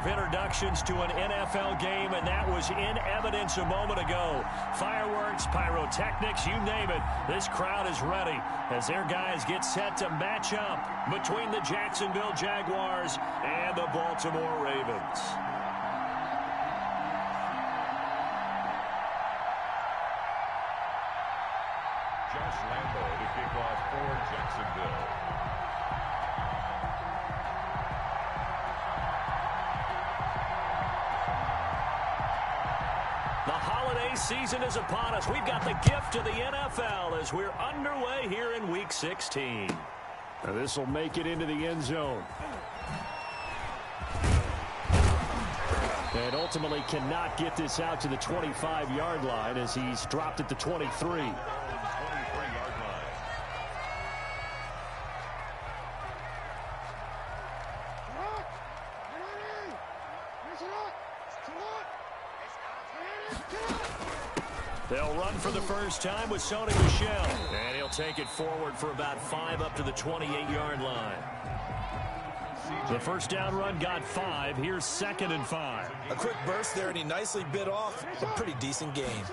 of introductions to an NFL game, and that was in evidence a moment ago. Fireworks, pyrotechnics, you name it. This crowd is ready as their guys get set to match up between the Jacksonville Jaguars and the Baltimore Ravens. Josh Lambo to kick off for Jacksonville. The holiday season is upon us. We've got the gift of the NFL as we're underway here in Week 16. Now this will make it into the end zone. And ultimately cannot get this out to the 25-yard line as he's dropped at the 23. They'll run for the first time with Sony Michel. And he'll take it forward for about 5 up to the 28-yard line. The first down run got 5. Here's 2nd and 5. A quick burst there, and he nicely bit off a pretty decent gain.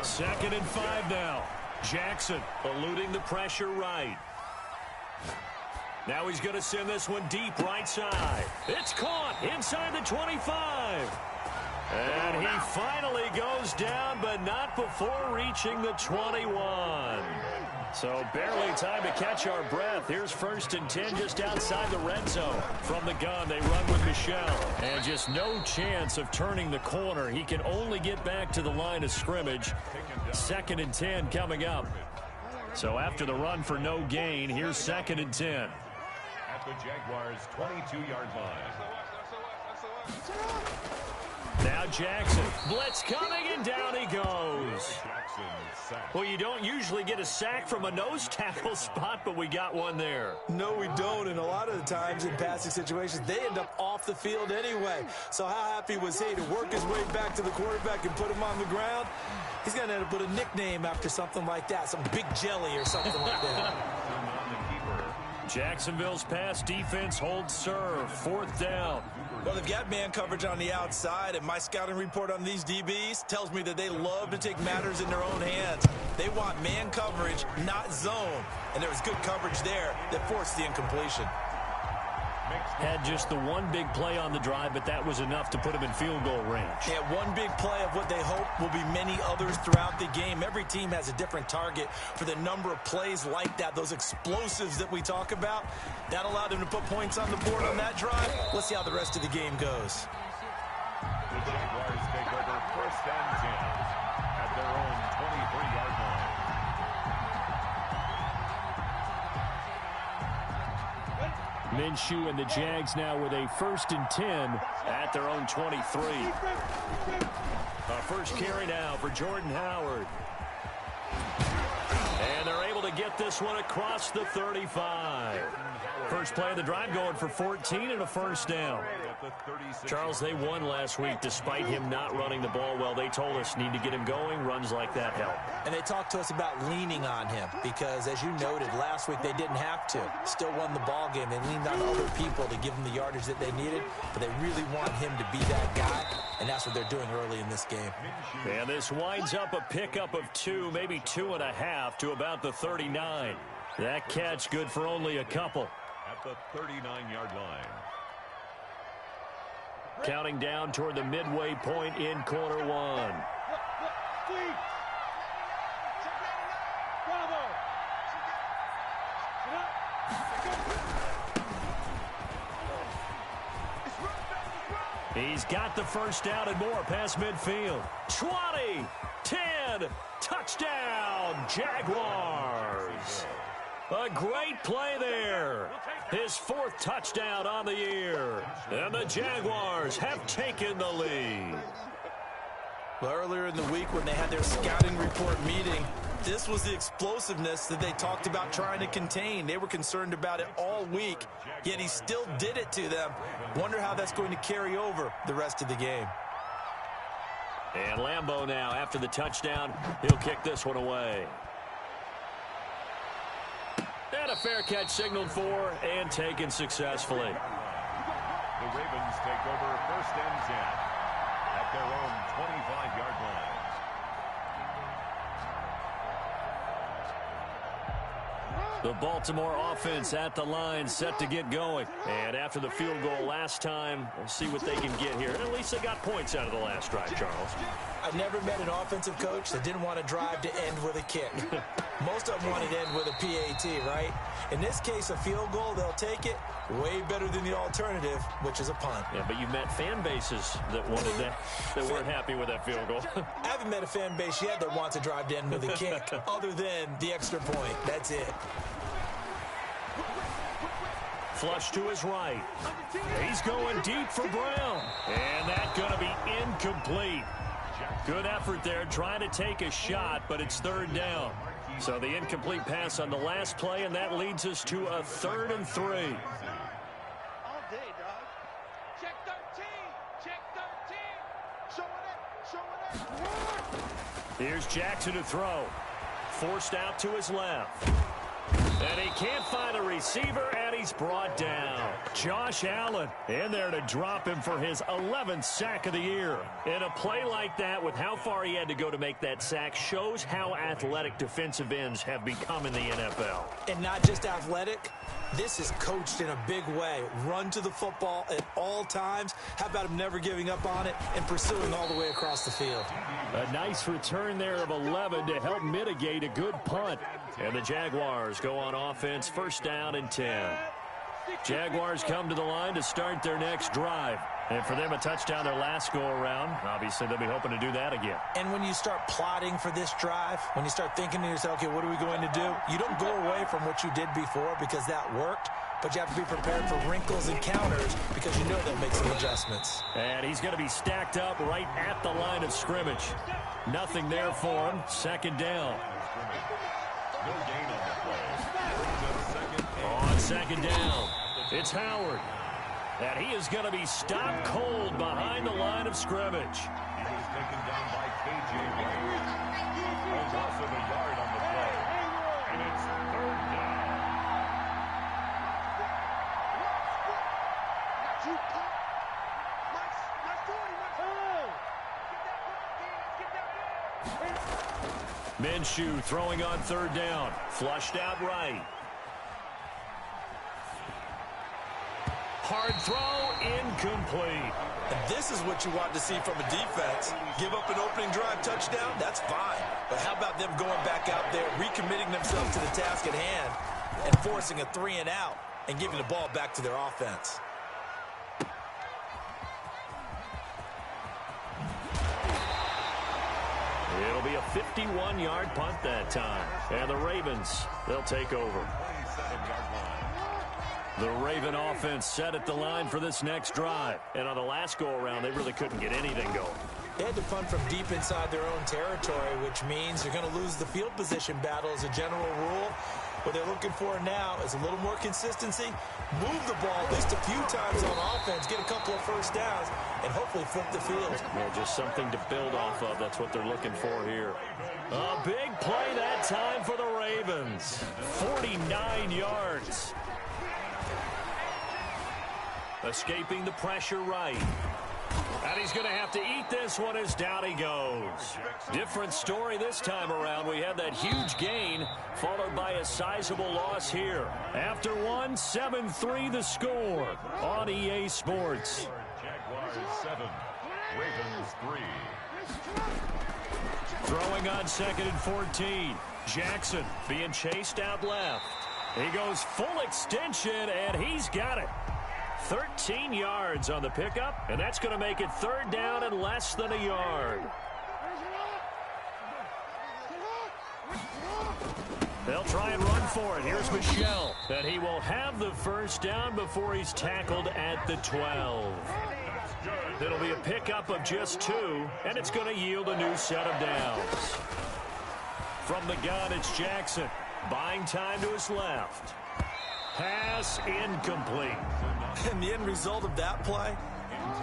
2nd and 5 now. Jackson eluding the pressure right. Now he's going to send this one deep right side. It's caught inside the 25. And he finally goes down, but not before reaching the 21. So barely time to catch our breath. Here's 1st and 10 just outside the red zone. From the gun, they run with Michel. And just no chance of turning the corner. He can only get back to the line of scrimmage. 2nd and 10 coming up. So after the run for no gain, here's 2nd and 10. At the Jaguars' 22-yard line. Now Jackson, blitz coming, and down he goes. Well, you don't usually get a sack from a nose tackle spot, but we got one there. No, we don't, and a lot of the times in passing situations, they end up off the field anyway. So how happy was he to work his way back to the quarterback and put him on the ground? He's going to end up with a nickname after something like that, some Big Jelly or something like that. Jacksonville's pass defense holds serve. 4th down. Well, they've got man coverage on the outside, and my scouting report on these DBs tells me that they love to take matters in their own hands. They want man coverage, not zone. And there was good coverage there that forced the incompletion. Had just the one big play on the drive, but that was enough to put him in field goal range. Yeah, one big play of what they hope will be many others throughout the game. Every team has a different target for the number of plays like that, those explosives that we talk about. That allowed them to put points on the board on that drive. Let's see how the rest of the game goes. The Jaguars take over 1st and 10 at their own 23-yard line. Minshew and the Jags now with a 1st and 10 at their own 23. First carry now for Jordan Howard. And they're able to get this one across the 35. First play of the drive going for 14 and a 1st down. Charles, they won last week despite him not running the ball well. They told us need to get him going. Runs like that help. And they talked to us about leaning on him because, as you noted, last week they didn't have to. Still won the ball game. They leaned on other people to give them the yardage that they needed, but they really want him to be that guy, and that's what they're doing early in this game. And this winds up a pickup of 2, maybe 2.5 to about the 39. That catch good for only a couple. At the 39-yard line. Counting down toward the midway point in quarter 1. He's got the first down and more past midfield. 20, 10, touchdown, Jaguars. A great play there. His 4th touchdown on the year. And the Jaguars have taken the lead. Well, earlier in the week when they had their scouting report meeting, this was the explosiveness that they talked about trying to contain. They were concerned about it all week, yet he still did it to them. Wonder how that's going to carry over the rest of the game. And Lambo now, after the touchdown, he'll kick this one away. And a fair catch signaled for and taken successfully. the Ravens take over 1st and 10 at their own 25-yard line. The Baltimore offense at the line, set to get going. And after the field goal last time, we'll see what they can get here. And at least they got points out of the last drive, Charles. I never met an offensive coach that didn't want to drive to end with a kick. Most of them wanted to end with a PAT, right? In this case, a field goal, they'll take it. Way better than the alternative, which is a punt. Yeah, but you met fan bases that wanted that weren't happy with that field goal. I haven't met a fan base yet that wants to drive to end with a kick, other than the extra point. That's it. Flush to his right. He's going deep for Brown. And that's going to be incomplete. Good effort there trying to take a shot, but it's 3rd down. So the incomplete pass on the last play, and that leads us to a 3rd and 3. All day, dog. Check 13. Check 13. Showing it. Here's Jackson to throw. Forced out to his left. And he can't find a receiver, and he's brought down. Josh Allen in there to drop him for his 11th sack of the year. And a play like that, with how far he had to go to make that sack, shows how athletic defensive ends have become in the NFL. And not just athletic. This is coached in a big way. Run to the football at all times. How about him never giving up on it and pursuing all the way across the field? A nice return there of 11 to help mitigate a good punt. And the Jaguars go on offense, 1st down and 10. Jaguars come to the line to start their next drive. And for them, a touchdown their last go-around. Obviously, they'll be hoping to do that again. And when you start plotting for this drive, when you start thinking to yourself, okay, what are we going to do? You don't go away from what you did before because that worked, but you have to be prepared for wrinkles and counters because you know they'll make some adjustments. And he's going to be stacked up right at the line of scrimmage. Nothing there for him. 2nd down. No gain on the play. On 2nd down, it's Howard. And he is going to be stopped cold behind the line of scrimmage. He was taken down by K.J. White. A loss of a yard on the play. And it's 3rd down. Minshew throwing on 3rd down. Flushed out right. Hard throw, incomplete. And this is what you want to see from a defense. Give up an opening drive touchdown, that's fine. But how about them going back out there, recommitting themselves to the task at hand, and forcing a 3 and out, and giving the ball back to their offense. It'll be a 51-yard punt that time. And the Ravens, they'll take over. 27-yard line. The Raven offense set at the line for this next drive. And on the last go-around, they really couldn't get anything going. They had to punt from deep inside their own territory, which means they're going to lose the field position battle as a general rule. What they're looking for now is a little more consistency, move the ball at least a few times on offense, get a couple of 1st downs, and hopefully flip the field. Well, just something to build off of. That's what they're looking for here. A big play that time for the Ravens. 49 yards. Escaping the pressure right. And he's going to have to eat this one as down he goes. Different story this time around. We had that huge gain followed by a sizable loss here. After one, 7-3 the score on EA Sports. Jaguars 7, Ravens 3. Throwing on 2nd and 14. Jackson being chased out left. He goes full extension, and he's got it. 13 yards on the pickup, and that's going to make it 3rd down and less than a yard. They'll try and run for it. Here's Michel, and he will have the 1st down before he's tackled at the 12. It'll be a pickup of just 2, and it's going to yield a new set of downs. From the gun, it's Jackson. Buying time to his left. Pass incomplete. And the end result of that play,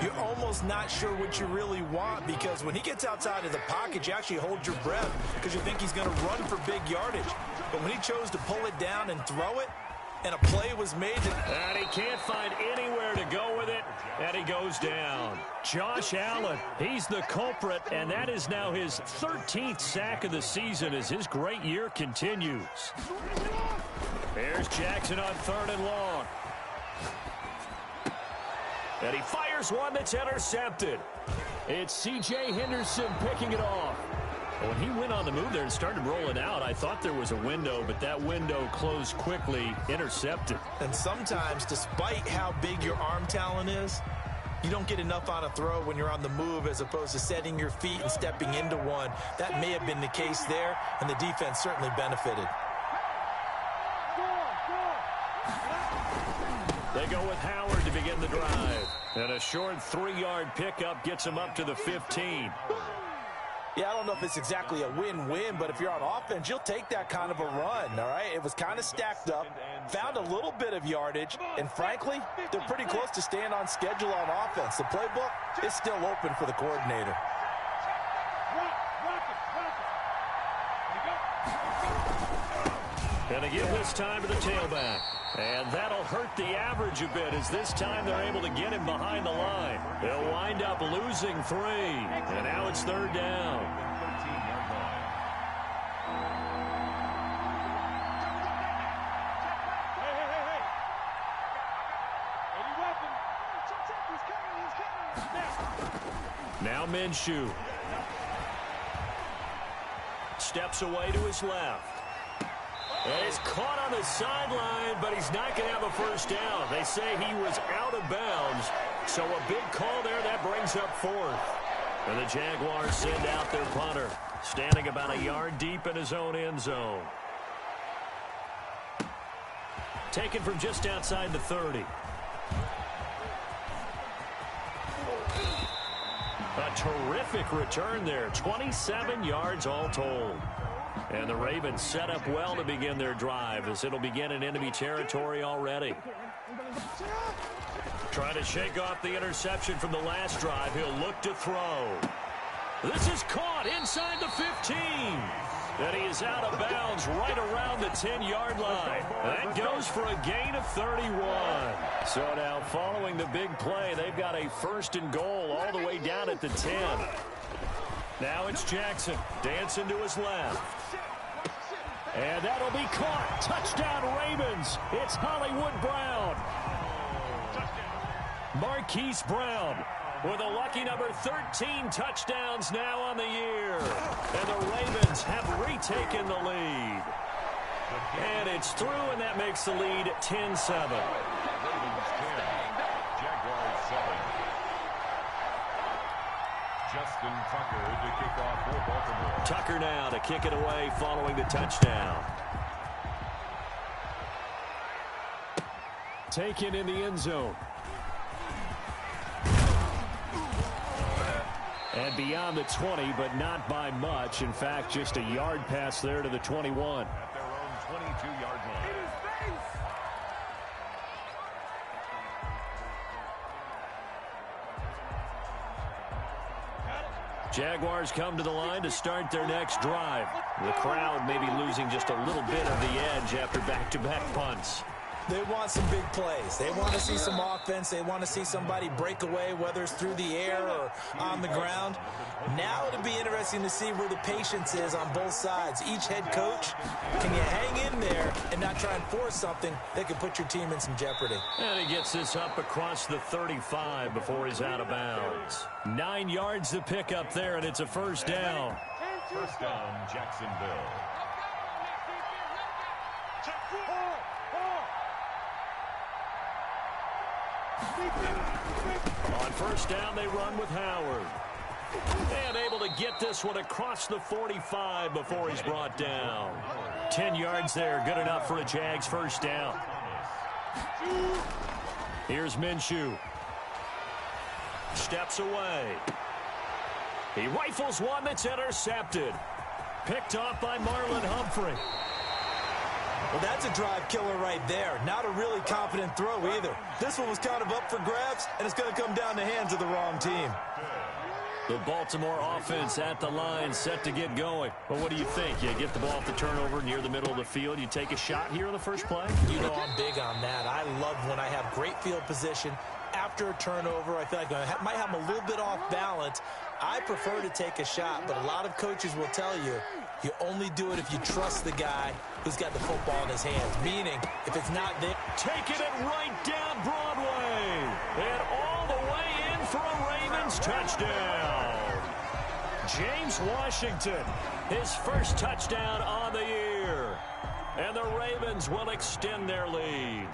you're almost not sure what you really want, because when he gets outside of the pocket, you actually hold your breath because you think he's going to run for big yardage. But when he chose to pull it down and throw it, and a play was made. And he can't find anywhere to go with it, and he goes down. Josh Allen, he's the culprit, and that is now his 13th sack of the season as his great year continues. Here's Jackson on 3rd and long. And he fires one that's intercepted. It's C.J. Henderson picking it off. When he went on the move there and started rolling out, I thought there was a window, but that window closed quickly, intercepted. And sometimes, despite how big your arm talent is, you don't get enough on a throw when you're on the move as opposed to setting your feet and stepping into one. That may have been the case there, and the defense certainly benefited. They go with Howard to begin the drive. And a short 3-yard pickup gets him up to the 15. Yeah, I don't know if it's exactly a win-win, but if you're on offense, you'll take that kind of a run, all right? It was kind of stacked up, found a little bit of yardage, and frankly, they're pretty close to staying on schedule on offense. The playbook is still open for the coordinator. And they give this time to the tailback. And that'll hurt the average a bit as this time they're able to get him behind the line. They'll wind up losing 3. And now it's 3rd down. Now Minshew. Steps away to his left. And he's caught on the sideline, but he's not going to have a first down. They say he was out of bounds, so a big call there. That brings up 4th. And the Jaguars send out their punter, standing about a yard deep in his own end zone. Taken from just outside the 30. A terrific return there, 27 yards all told. And the Ravens set up well to begin their drive as it'll begin in enemy territory already. Trying to shake off the interception from the last drive. He'll look to throw. This is caught inside the 15. And he is out of bounds right around the 10-yard line. That goes for a gain of 31. So now following the big play, they've got a 1st and goal all the way down at the 10. Now it's Jackson dancing to his left. And that'll be caught. Touchdown Ravens. It's Hollywood Brown. Marquise Brown with a lucky number 13 touchdowns now on the year. And the Ravens have retaken the lead. And it's through, and that makes the lead 10-7. Ravens 10, Jaguars 7. Justin Tucker to kick off for Baltimore. Tucker now to kick it away following the touchdown. Taken in the end zone. And beyond the 20, but not by much. In fact, just a yard pass there to the 21. At their own 22-yard line. Jaguars come to the line to start their next drive. The crowd maybe losing just a little bit of the edge after back-to-back punts. They want some big plays. They want to see some offense. They want to see somebody break away, whether it's through the air or on the ground. Now it'll be interesting to see where the patience is on both sides. Each head coach, can you hang in there and not try and force something that could put your team in some jeopardy? And he gets this up across the 35 before he's out of bounds. 9 yards to pick up there, and it's a first down. First down, Jacksonville. On first down, they run with Howard. And able to get this one across the 45 before he's brought down. 10 yards there, good enough for a Jags first down. Here's Minshew. Steps away. He rifles one that's intercepted. Picked off by Marlon Humphrey. Well, that's a drive killer right there. Not a really confident throw either. This one was kind of up for grabs, and it's going to come down the hands of the wrong team. The Baltimore offense at the line, set to get going. Well, what do you think? You get the ball off the turnover near the middle of the field. You take a shot here in the first play? You know I'm big on that. I love when I have great field position after a turnover. I feel like I might have a little bit off balance. I prefer to take a shot, but a lot of coaches will tell you, you only do it if you trust the guy who's got the football in his hands. Meaning, if it's not there. Taking it right down Broadway. And all the way in for a Ravens touchdown. James Washington, his first touchdown on the year. And the Ravens will extend their lead.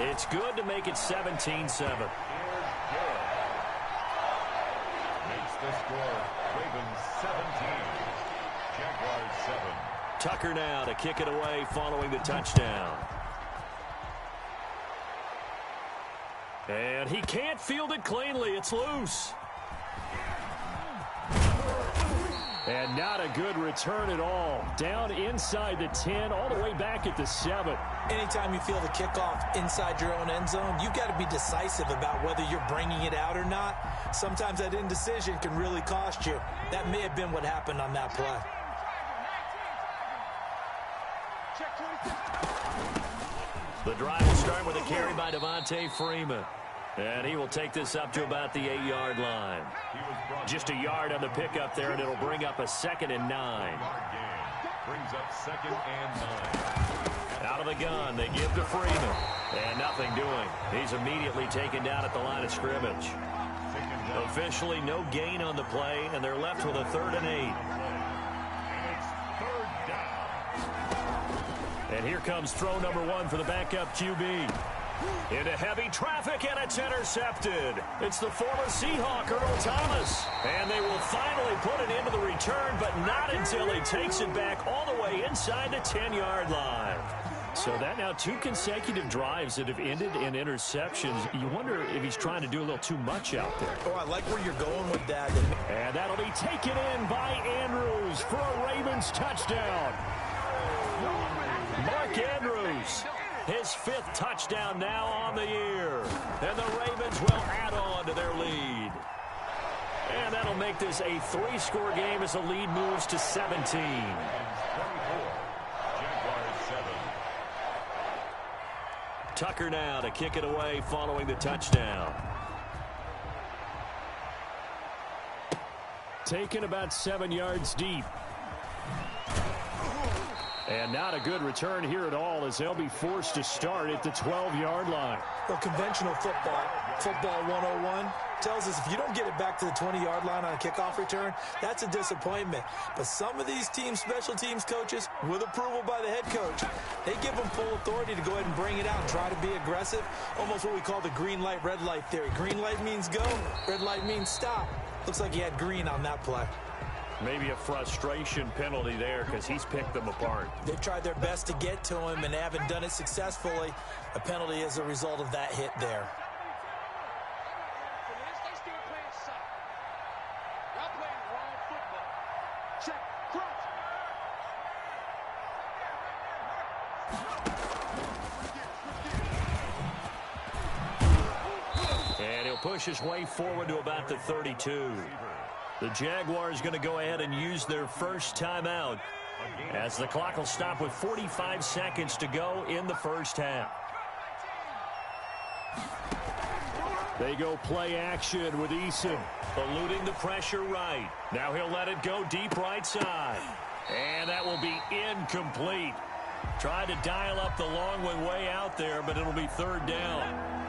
It's good to make it 17-7. Makes the score Ravens 17, Jaguars 7. Tucker now to kick it away following the touchdown. And he can't field it cleanly. It's loose. And not a good return at all. Down inside the 10, all the way back at the 7. Anytime you feel the kickoff inside your own end zone, you've got to be decisive about whether you're bringing it out or not. Sometimes that indecision can really cost you. That may have been what happened on that play. The drive will start with a carry by Devontae Freeman. And he will take this up to about the 8-yard line. Just a yard on the pickup there, and it'll bring up a 2nd and 9. Brings up 2nd and 9. Out of the gun, they give to Freeman. And nothing doing. He's immediately taken down at the line of scrimmage. Officially no gain on the play, and they're left with a 3rd and 8. And it's 3rd down. And here comes throw number 1 for the backup QB. Into heavy traffic, and it's intercepted. It's the former Seahawk, Earl Thomas. And they will finally put it into the return, but not until he takes it back all the way inside the 10-yard line. So that now 2 consecutive drives that have ended in interceptions. You wonder if he's trying to do a little too much out there. Oh, I like where you're going with that. And that'll be taken in by Andrews for a Ravens touchdown. Mark Andrews. His 5th touchdown now on the year. And the Ravens will add on to their lead. And that'll make this a 3-score game as the lead moves to 17. 24, Jaguars 7. Tucker now to kick it away following the touchdown. Taken about 7 yards deep. And not a good return here at all as they'll be forced to start at the 12-yard line. Well, conventional football 101, tells us if you don't get it back to the 20-yard line on a kickoff return, that's a disappointment. But some of these teams, special teams coaches, with approval by the head coach, they give them full authority to go ahead and bring it out and try to be aggressive. Almost what we call the green light, red light theory. Green light means go, red light means stop. Looks like he had green on that play. Maybe a frustration penalty there because he's picked them apart. They've tried their best to get to him and haven't done it successfully. A penalty is a result of that hit there. And he'll push his way forward to about the 32. The Jaguars going to go ahead and use their first timeout as the clock will stop with 45 seconds to go in the first half. They go play action with Eason, eluding the pressure right. Now he'll let it go deep right side. And that will be incomplete. Tried to dial up the long way out there, but it'll be 3rd down.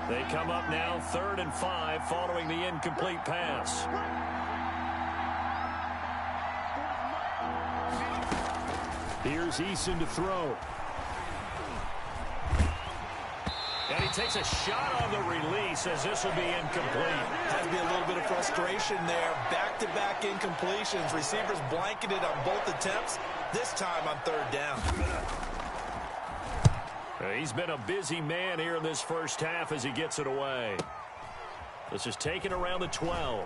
They come up now 3rd and 5 following the incomplete pass. Here's Eason to throw. And he takes a shot on the release as this will be incomplete. Has to be a little bit of frustration there. Back-to-back incompletions. Receivers blanketed on both attempts, this time on 3rd down. He's been a busy man here in this first half as he gets it away. This is taken around the 12.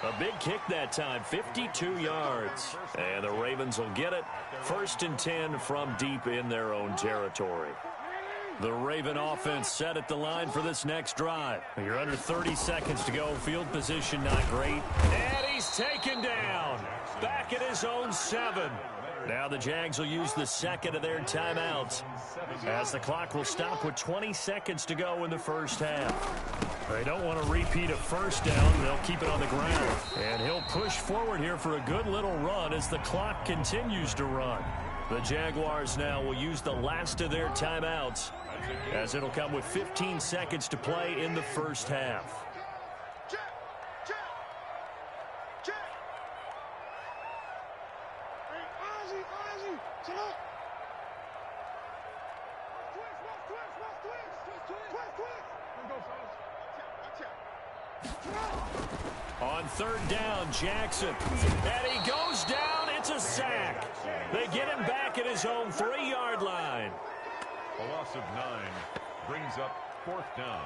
A big kick that time, 52 yards. And the Ravens will get it. 1st and 10 from deep in their own territory. The Raven offense set at the line for this next drive. You're under 30 seconds to go. Field position not great. And he's taken down. Back at his own 7. Now the Jags will use the second of their timeouts, as the clock will stop with 20 seconds to go in the first half. They don't want to repeat a first down. They'll keep it on the ground. And he'll push forward here for a good little run as the clock continues to run. The Jaguars now will use the last of their timeouts, as it'll come with 15 seconds to play in the first half. On 3rd down, Jackson. And he goes down. It's a sack. They get him back at his own 3-yard line. A loss of 9 brings up 4th down.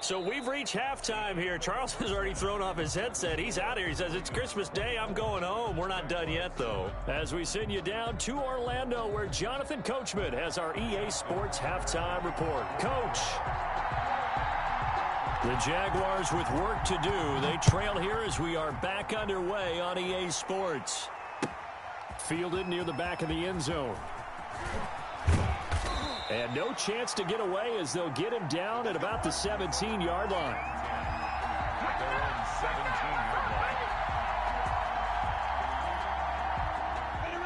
So we've reached halftime here. Charles has already thrown off his headset. He's out here. He says, it's Christmas Day. I'm going home. We're not done yet, though. As we send you down to Orlando, where Jonathan Coachman has our EA Sports halftime report. Coach. The Jaguars with work to do. They trail here as we are back underway on EA Sports. Fielded near the back of the end zone. And no chance to get away as they'll get him down at about the 17-yard line. Their own 17-yard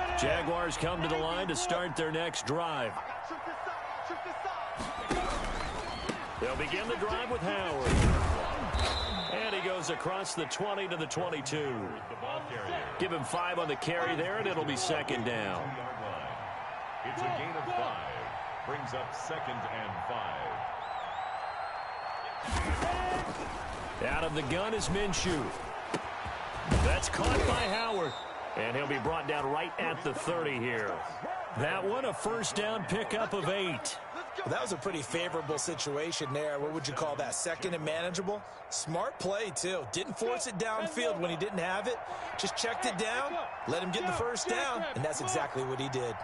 line. Jaguars come to the line to start their next drive. They'll begin the drive with Howard. And he goes across the 20 to the 22. Give him 5 on the carry there, and it'll be 2nd down. It's a gain of 5. Brings up 2nd and 5. Out of the gun is Minshew. That's caught by Howard. And he'll be brought down right at the 30 here. That one a 1st down pickup of 8. Well, that was a pretty favorable situation there. What would you call that? 2nd and manageable? Smart play, too. Didn't force it downfield when he didn't have it. Just checked it down, let him get the 1st down, and that's exactly what he did.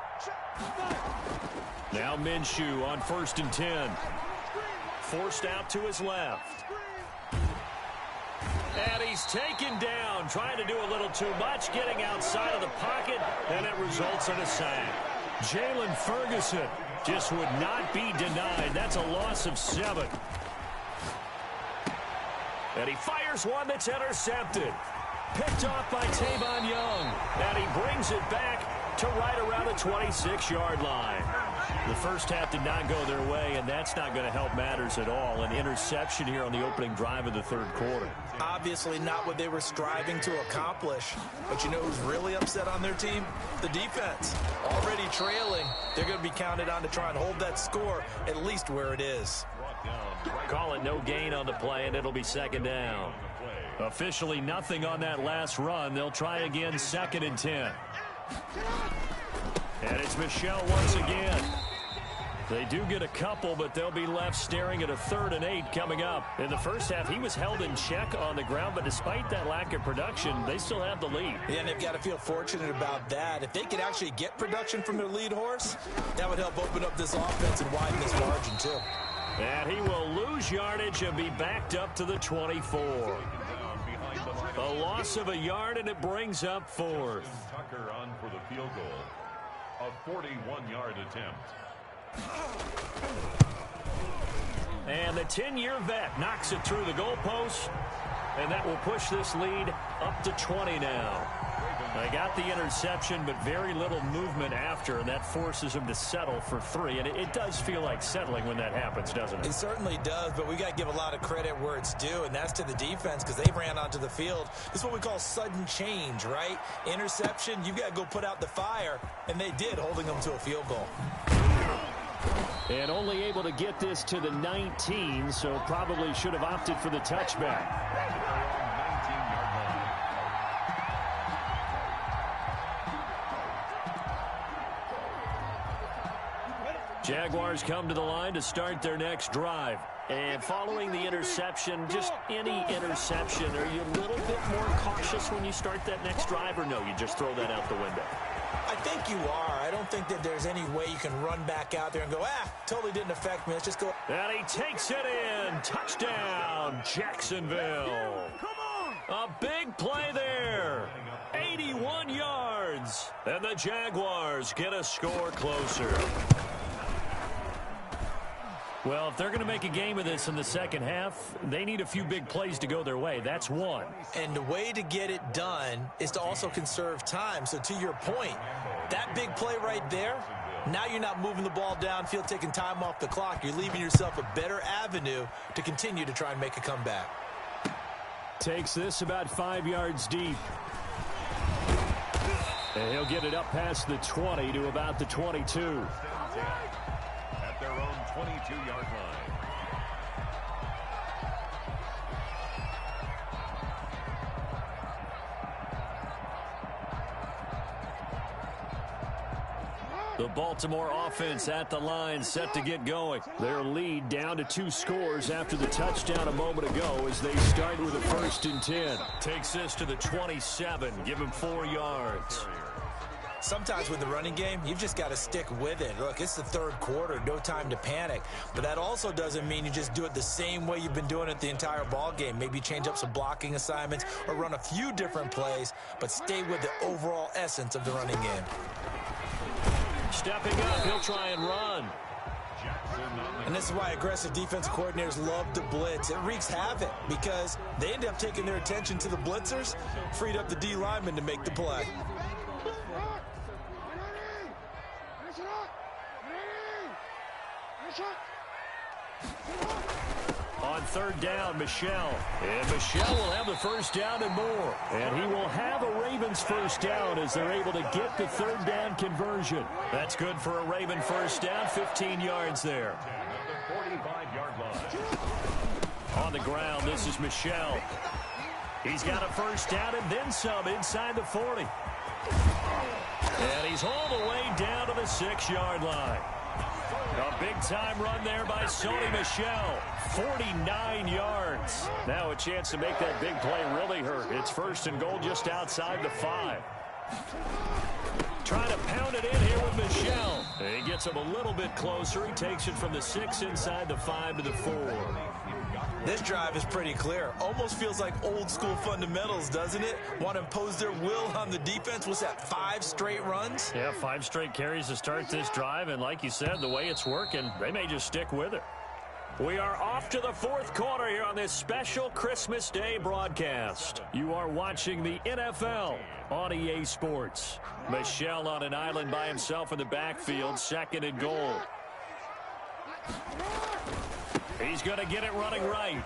Now Minshew on 1st and 10. Forced out to his left. And he's taken down, trying to do a little too much, getting outside of the pocket, and it results in a sack. Jalen Ferguson just would not be denied. That's a loss of 7. And he fires one that's intercepted. Picked off by Tavon Young. And he brings it back to right around the 26-yard line. The first half did not go their way, and that's not going to help matters at all. An interception here on the opening drive of the 3rd quarter. Obviously not what they were striving to accomplish. But you know who's really upset on their team? The defense. Already trailing. They're going to be counted on to try and hold that score at least where it is. Call it no gain on the play, and it'll be 2nd down. Officially nothing on that last run. They'll try again, 2nd and 10. And it's Michel once again. They do get a couple, but they'll be left staring at a 3rd and 8 coming up. In the first half, he was held in check on the ground, but despite that lack of production, they still have the lead. Yeah, and they've got to feel fortunate about that. If they could actually get production from their lead horse, that would help open up this offense and widen this margin, too. And he will lose yardage and be backed up to the 24. A loss of a yard, and it brings up 4th. Tucker on for the field goal. A 41-yard attempt. And the 10-year vet knocks it through the goalpost, and that will push this lead up to 20 now. They got the interception, but very little movement after, and that forces them to settle for 3. And it does feel like settling when that happens, doesn't it? It certainly does, but we got to give a lot of credit where it's due, and that's to the defense because they ran onto the field. This is what we call sudden change, right? Interception, you've got to go put out the fire, and they did, holding them to a field goal. And only able to get this to the 19, so probably should have opted for the touchback. Jaguars come to the line to start their next drive. And following the interception, just any interception, are you a little bit more cautious when you start that next drive, or no, you just throw that out the window? I think you are. I don't think that there's any way you can run back out there and go, totally didn't affect me. Let's just go. And he takes it in. Touchdown, Jacksonville. A big play there. 81 yards. And the Jaguars get a score closer. Well, if they're going to make a game of this in the second half, they need a few big plays to go their way. That's one. And the way to get it done is to also conserve time. So to your point, that big play right there, now you're not moving the ball downfield, taking time off the clock. You're leaving yourself a better avenue to continue to try and make a comeback. Takes this about 5 yards deep. And he'll get it up past the 20 to about the 22. At their own 22-yard line. The Baltimore offense at the line, set to get going. Their lead down to 2 scores after the touchdown a moment ago as they start with a 1st and 10. Takes this to the 27, give him 4 yards. Sometimes with the running game, you've just got to stick with it. Look, it's the third quarter, no time to panic. But that also doesn't mean you just do it the same way you've been doing it the entire ball game. Maybe change up some blocking assignments or run a few different plays, but stay with the overall essence of the running game. Stepping up, he'll try and run. And this is why aggressive defense coordinators love to blitz. It wreaks havoc because they end up taking their attention to the blitzers, freed up the D lineman to make the play. On 3rd down, Michel. And Michel will have the 1st down and more. And he will have a Ravens 1st down as they're able to get the 3rd down conversion. That's good for a Raven 1st down, 15 yards there. At the 45-yard line. On the ground, this is Michel. He's got a 1st down and then some inside the 40. And he's all the way down to the 6-yard line. A big-time run there by Sony Michel. 49 yards. Now a chance to make that big play really hurt. It's 1st and goal just outside the 5. Trying to pound it in here with Michel. He gets him a little bit closer. He takes it from the 6 inside the 5 to the 4. This drive is pretty clear. Almost feels like old school fundamentals, doesn't it? Want to impose their will on the defense. What's that, 5 straight runs? Yeah, 5 straight carries to start this drive. And like you said, the way it's working, they may just stick with it. We are off to the 4th quarter here on this special Christmas Day broadcast. You are watching the NFL on EA Sports. Michel on an island by himself in the backfield, 2nd and goal. He's going to get it running right.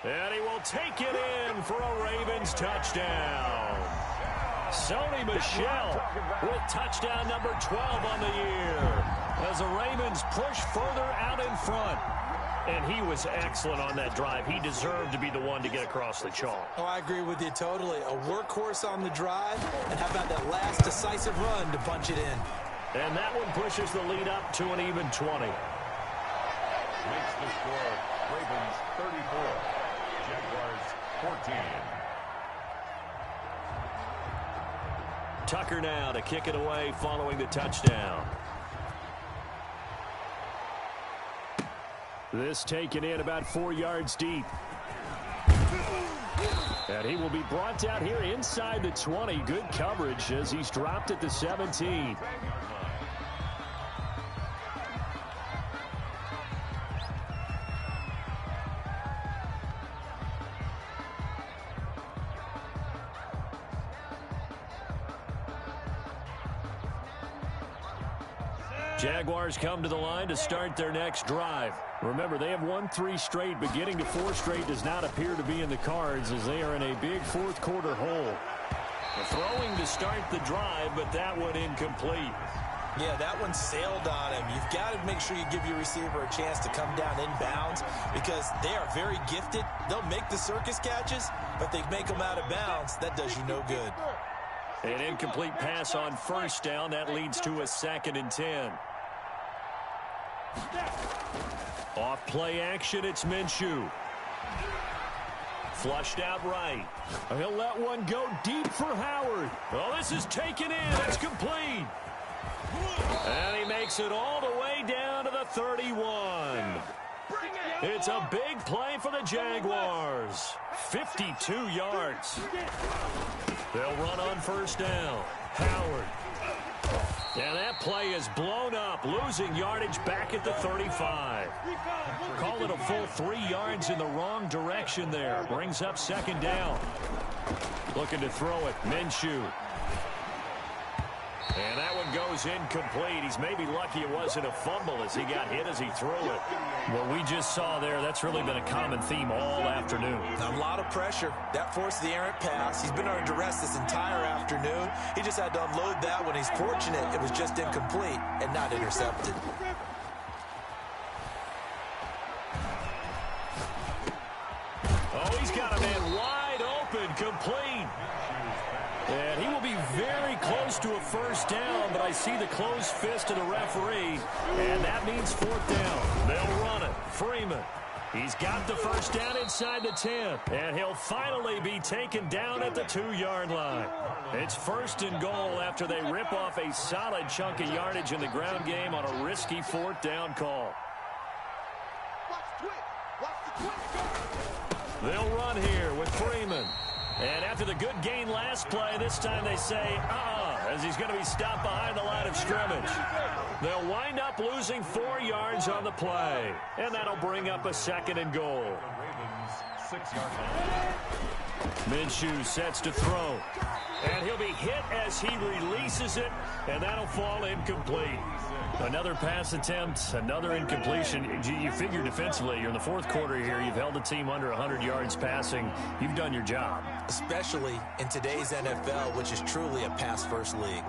And he will take it in for a Ravens touchdown. Sony Michel with touchdown number 12 on the year as the Ravens push further out in front. And he was excellent on that drive. He deserved to be the one to get across the chalk. Oh, I agree with you totally. A workhorse on the drive, and how about that last decisive run to punch it in? And that one pushes the lead up to an even 20. Makes the score Ravens 34, Jaguars 14. Tucker now to kick it away following the touchdown. This taken in about 4 yards deep. And he will be brought down here inside the 20. Good coverage as he's dropped at the 17. Jaguars come to the line to start their next drive. Remember, they have won 3 straight, but getting to 4 straight does not appear to be in the cards as they are in a big 4th quarter hole. Throwing to start the drive, but that one incomplete. Yeah, that one sailed on him. You've got to make sure you give your receiver a chance to come down inbounds because they are very gifted. They'll make the circus catches, but they make them out of bounds. That does you no good. An incomplete pass on 1st down. That leads to a 2nd and 10. Off play action, it's Minshew. Flushed out right. He'll let one go deep for Howard. Oh, this is taken in. It's complete. And he makes it all the way down to the 31. It's a big play for the Jaguars. 52 yards. They'll run on first down. Howard. And that play is blown up, losing yardage back at the 35. Call it a full 3 yards in the wrong direction there. Brings up second down. Looking to throw it, Minshew. And that one goes incomplete. He's maybe lucky it wasn't a fumble as he got hit as he threw it. What we just saw there, that's really been a common theme all afternoon. A lot of pressure. That forced the errant pass. He's been under duress this entire afternoon. He just had to unload that when he's fortunate it was just incomplete and not intercepted. Oh, he's got a man wide open, complete. And he will be very close to a first down, but I see the closed fist of the referee, and that means fourth down. They'll run it. Freeman. He's got the first down inside the 10, and he'll finally be taken down at the 2-yard line. It's first and goal after they rip off a solid chunk of yardage in the ground game on a risky fourth down call. They'll run here with Freeman. And after the good gain last play, this time they say, as he's going to be stopped behind the line of scrimmage. They'll wind up losing 4 yards on the play. And that'll bring up a second and goal. Minshew sets to throw. And he'll be hit as he releases it, and that'll fall incomplete. Another pass attempt, another incompletion. You figure defensively, you're in the fourth quarter here. You've held the team under 100 yards passing. You've done your job. Especially in today's NFL, which is truly a pass-first league.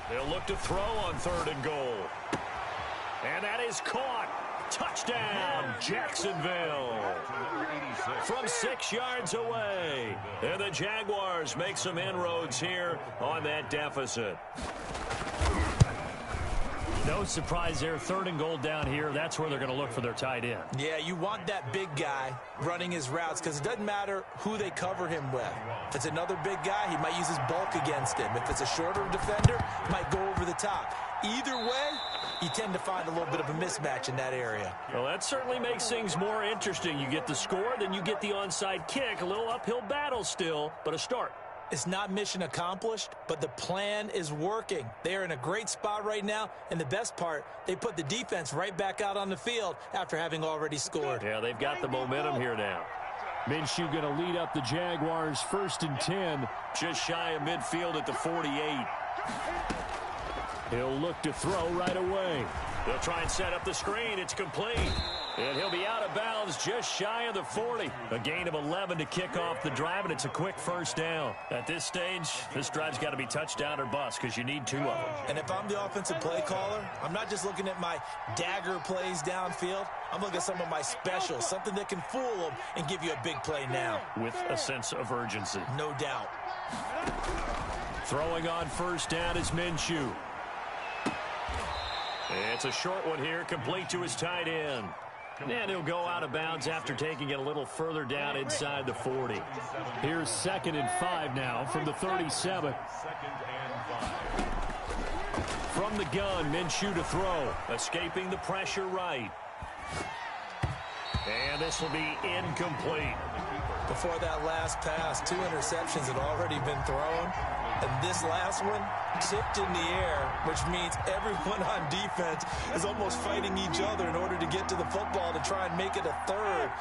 They'll look to throw on third and goal. And that is caught. Touchdown, Jacksonville. From 6 yards away. And the Jaguars make some inroads here on that deficit. No surprise there. Third and goal down here. That's where they're going to look for their tight end. Yeah, you want that big guy running his routes because it doesn't matter who they cover him with. If it's another big guy, he might use his bulk against him. If it's a shorter defender, he might go over the top. Either way, you tend to find a little bit of a mismatch in that area. Well, that certainly makes things more interesting. You get the score, then you get the onside kick. A little uphill battle still, but a start. It's not mission accomplished, but the plan is working. They are in a great spot right now, and the best part, they put the defense right back out on the field after having already scored. Yeah, they've got the momentum here now. Minshew going to lead up the Jaguars 1st and 10, just shy of midfield at the 48. He'll look to throw right away. They'll try and set up the screen. It's complete. And he'll be out of bounds just shy of the 40. A gain of 11 to kick off the drive, and it's a quick first down. At this stage, this drive's got to be touchdown or bust because you need 2 of them. And if I'm the offensive play caller, I'm not just looking at my dagger plays downfield. I'm looking at some of my specials, something that can fool them and give you a big play now. With a sense of urgency. No doubt. Throwing on first down is Minshew. It's a short one here, complete to his tight end. And he'll go out of bounds after taking it a little further down inside the 40. Here's 2nd and 5 now from the 37. From the gun, Minshew to throw. Escaping the pressure right. And this will be incomplete. Before that last pass, 2 interceptions had already been thrown. And this last one tipped in the air, which means everyone on defense is almost fighting each other in order to get to the football to try and make it a third.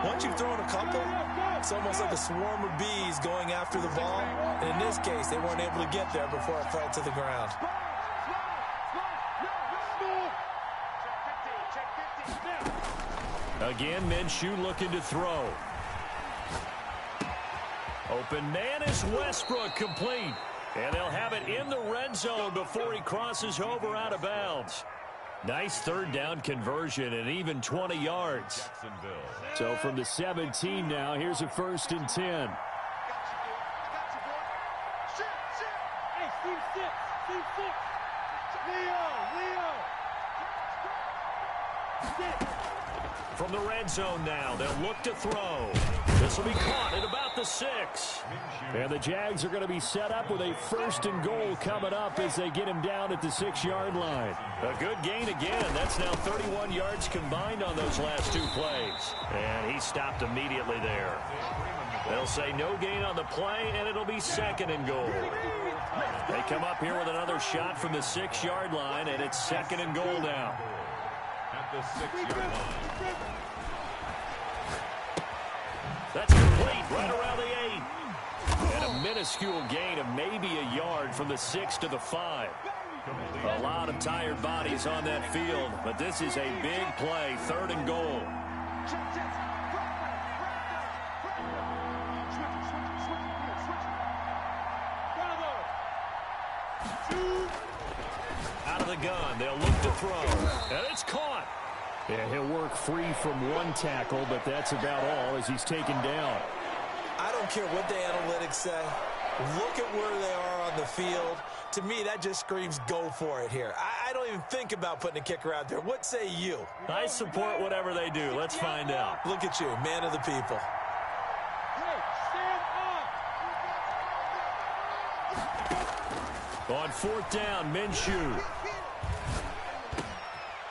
Once you've thrown a couple, it's almost like a swarm of bees going after the ball. And in this case, they weren't able to get there before it fell to the ground. Again, Minshew looking to throw. Open man is Westbrook, complete. And they'll have it in the red zone before he crosses over out of bounds. Nice third down conversion and even 20 yards. So from the 17 now, here's a 1st and 10. From the red zone now, they'll look to throw. This will be caught at about the 6. And the Jags are going to be set up with a 1st and goal coming up as they get him down at the 6-yard line. A good gain again. That's now 31 yards combined on those last 2 plays. And he stopped immediately there. They'll say no gain on the play, and it'll be 2nd and goal. They come up here with another shot from the 6-yard line, and it's 2nd and goal now. At the 6-yard line. That's complete right around the 8. And a minuscule gain of maybe a yard from the 6 to the 5. A lot of tired bodies on that field, but this is a big play, 3rd and goal. Out of the gun, they'll look to throw, and it's caught. Yeah, he'll work free from one tackle, but that's about all as he's taken down. I don't care what the analytics say. Look at where they are on the field. To me, that just screams go for it here. I don't even think about putting a kicker out there. What say you? I support whatever they do. Let's find out. Look at you, man of the people. Hey, stand up. On 4th down, Minshew.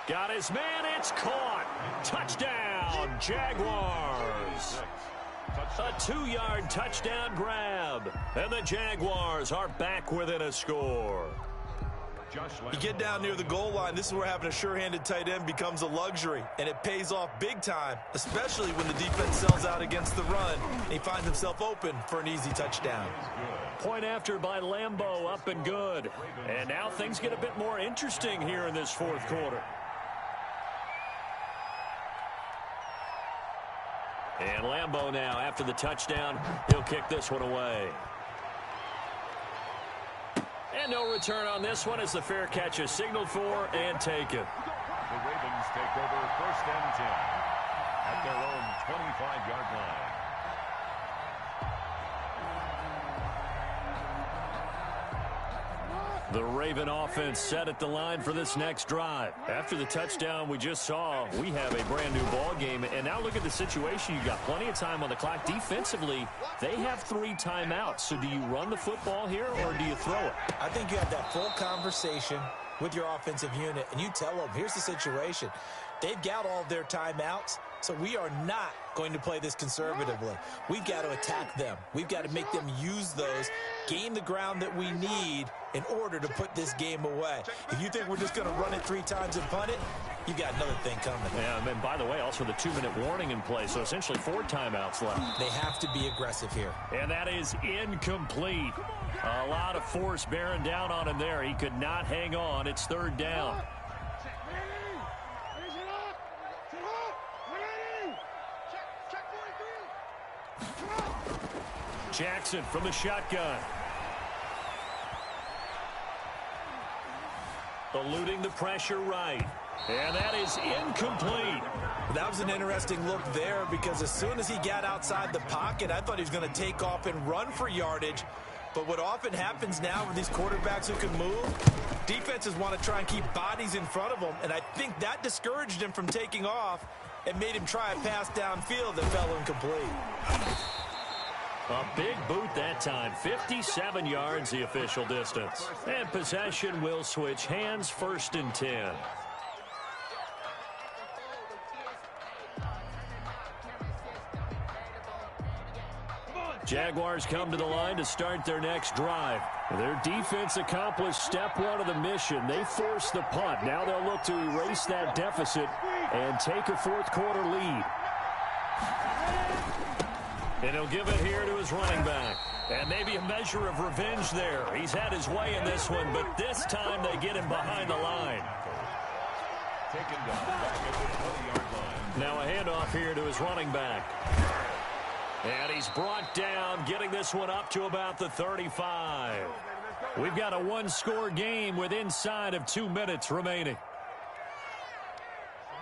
Got his man, it's caught. Touchdown, Jaguars. A 2-yard touchdown grab. And the Jaguars are back within a score. You get down near the goal line, this is where having a sure-handed tight end becomes a luxury, and it pays off big time, especially when the defense sells out against the run, and he finds himself open for an easy touchdown. Point after by Lambeau, up and good. And now things get a bit more interesting here in this 4th quarter. And Lambeau now, after the touchdown, he'll kick this one away. And no return on this one as the fair catch is signaled for and taken. The Ravens take over 1st and 10 at their own 25-yard line. The Raven offense set at the line for this next drive. After the touchdown we just saw, we have a brand new ball game. And now look at the situation. You got plenty of time on the clock. Defensively, they have 3 timeouts. So do you run the football here or do you throw it? I think you have that full conversation with your offensive unit, and you tell them, here's the situation. They've got all of their timeouts, so we are not going to play this conservatively. We've got to attack them. We've got to make them use those, gain the ground that we need in order to put this game away. If you think we're just going to run it 3 times and punt it, you've got another thing coming. Yeah, and by the way, also the 2-minute warning in play, so essentially 4 timeouts left. They have to be aggressive here. And that is incomplete. A lot of force bearing down on him there. He could not hang on. It's 3rd down. Jackson from the shotgun. Eluding the pressure right. And that is incomplete. That was an interesting look there because as soon as he got outside the pocket, I thought he was going to take off and run for yardage. But what often happens now with these quarterbacks who can move, defenses want to try and keep bodies in front of them. And I think that discouraged him from taking off and made him try a pass downfield that fell incomplete. A big boot that time. 57 yards the official distance. And possession will switch hands, 1st and 10. Jaguars come to the line to start their next drive. Their defense accomplished step 1 of the mission. They forced the punt. Now they'll look to erase that deficit and take a 4th quarter lead. And he'll give it here to his running back. And maybe a measure of revenge there. He's had his way in this one, but this time they get him behind the line. Taken down back at the 20-yard line. Now a handoff here to his running back. And he's brought down, getting this one up to about the 35. We've got a 1-score game with inside of 2 minutes remaining.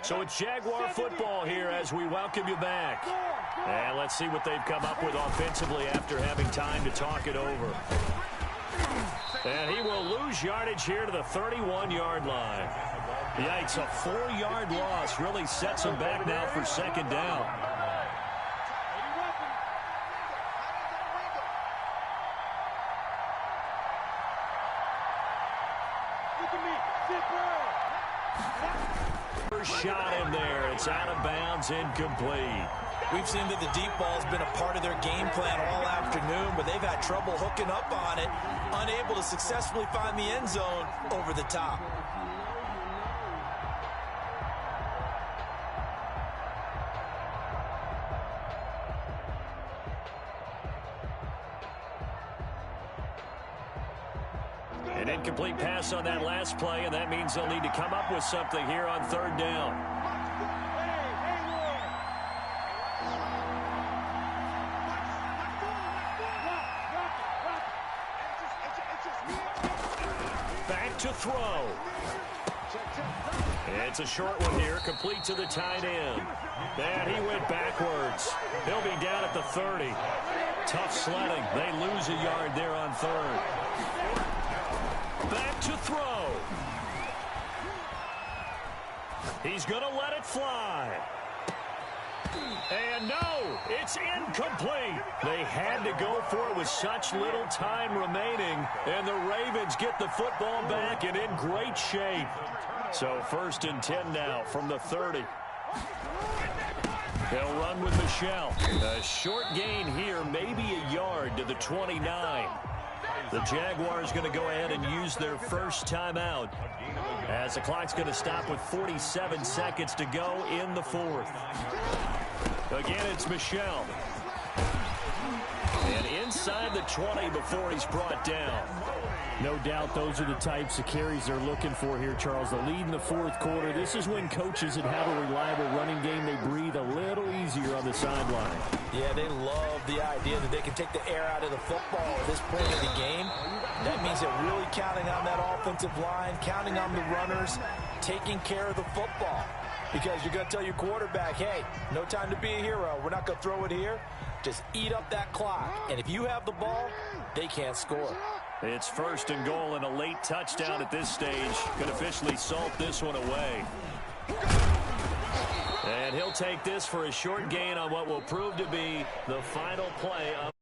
So it's Jaguar football here as we welcome you back. And let's see what they've come up with offensively after having time to talk it over. And he will lose yardage here to the 31-yard line. Yikes, a 4-yard loss really sets him back now for second down. First shot in there. It's out of bounds, incomplete. We've seen that the deep ball has been a part of their game plan all afternoon, but they've had trouble hooking up on it, unable to successfully find the end zone over the top. An incomplete pass on that last play, and that means they'll need to come up with something here on third down. Back to throw. It's a short one here, complete to the tight end. And he went backwards. He'll be down at the 30. Tough sledding. They lose a yard there on third. Back to throw. He's going to let it fly. And no, it's incomplete. They had to go for it with such little time remaining, and the Ravens get the football back and in great shape. So 1st and 10 now from the 30. They'll run with Michelle. A short gain here, maybe a yard to the 29. The Jaguars going to go ahead and use their first timeout as the clock's going to stop with 47 seconds to go in the 4th. Again, it's Michelle. And inside the 20 before he's brought down. No doubt those are the types of carries they're looking for here, Charles. The lead in the 4th quarter. This is when coaches that have a reliable running game, they breathe a little easier on the sideline. Yeah, they love the idea that they can take the air out of the football at this point in the game. That means they're really counting on that offensive line, counting on the runners, taking care of the football. Because you're going to tell your quarterback, hey, no time to be a hero. We're not going to throw it here. Just eat up that clock. And if you have the ball, they can't score. It's 1st and goal and a late touchdown at this stage. Could officially salt this one away. And he'll take this for a short gain on what will prove to be the final play of